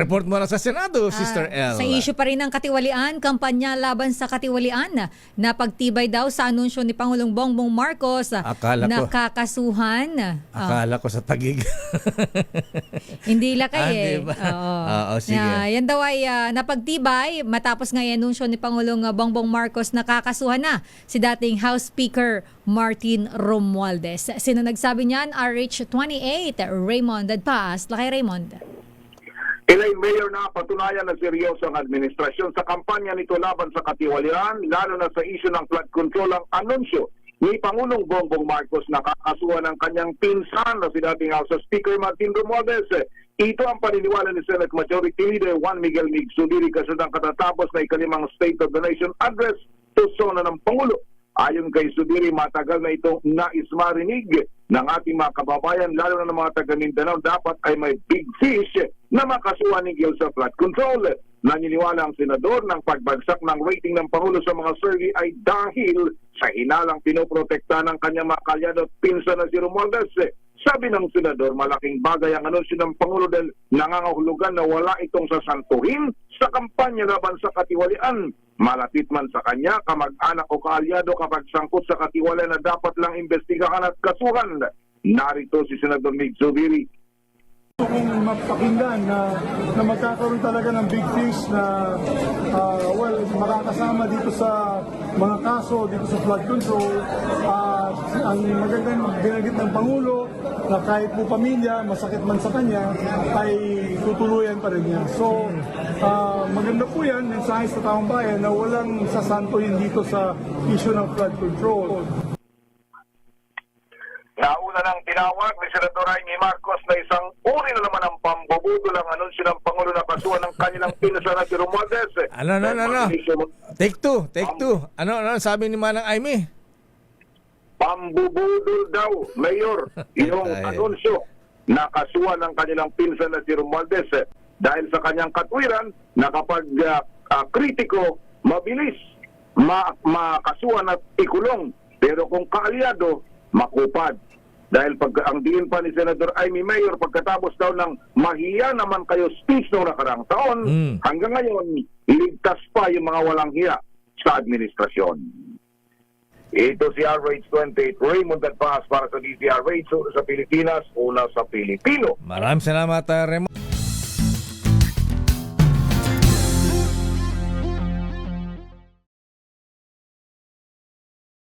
Report mo na sa Senado, Sister L. Sa issue pa rin ng katiwalian, kampanya laban sa katiwalian na pagtibay daw sa anunsyo ni Pangulong Bongbong Marcos nakakasuhan. Akala ko sa Taguig. Hindi lakay diba? Oo. Sige. Yan daw ay napagtibay matapos nga anunsyo ni Pangulong Bongbong Marcos nakakasuhan na si dating House Speaker Martin Romualdez. Sino nagsabi niyan? RH28, Raymond Dadpaas. Lakay Raymond. Elaine Mayor na patunayan na seryoso ang administrasyon sa kampanya nito laban sa katiwalian, lalo na sa issue ng flood control ang anunsyo ni Pangulong Bongbong Marcos na kakasuhan ng kanyang pinsan na si dating House Speaker Martin Romualdez. Ito ang paniniwala ni Senate Majority Leader Juan Miguel Mig Zubiri kasunang katatapos na ikalimang State of the Nation Address to sona ng Pangulo. Ayon kay Zubiri, matagal na itong nais marinig ng ating mga kababayan, lalo na ng mga taga Mindanao, dapat ay may big fish na makasuhan ni Gil sa flood control. Naniniwala ang senador ng pagbagsak ng rating ng Pangulo sa mga survey ay dahil sa hinalang pinoprotekta ng kanyang mga kalyado at pinsan na si Romualdez. Sabi ng senador, malaking bagay ang anunsyo ng Pangulo dahil nangangahulugan na wala itong sasantuhin sa kampanya laban sa katiwalian. Malapit man sa kanya, kamag-anak o kaalyado kapag sangkot sa katiwalian na dapat lang imbestigahan at kasuhan. Narito si Senador Mig Zubiri. Kung mapakinggan na magkakaroon talaga ng big fish na makakasama dito sa mga kaso, dito sa flood control, ang magandang binanggit ng Pangulo na kahit po pamilya, masakit man sa kanya, ay tutuluyan pa rin niya. So, maganda po yan, mensahe sa taong bayan na walang sasantuhin dito sa issue ng flood control. Nauna nang tinawag ni Senador Amy Marcos na isang uri na naman ang pambubudol ang anunsyo ng Pangulo na kasuhan ng kanilang pinsan na si Romualdez. Ano. Take two. Ano sabi ni Manang Amy? Pambubudol daw, Mayor, yung anunsyo na kasuhan ng kanilang pinsan na si Romualdez dahil sa kanyang katwiran na kapag kritiko, mabilis makasuhan at ikulong. Pero kung kaalyado, makupad. Dahil ang diin pa ni Senador Amy Mayor pagkatapos daw ng mahiya naman kayo speech noong nakarang taon, hanggang ngayon, ligtas pa yung mga walang hiya sa administrasyon. Ito si RH28, Raymond Dadpaas para sa DZRH sa Pilipinas, una sa Pilipino. Maraming salamat, Raymond.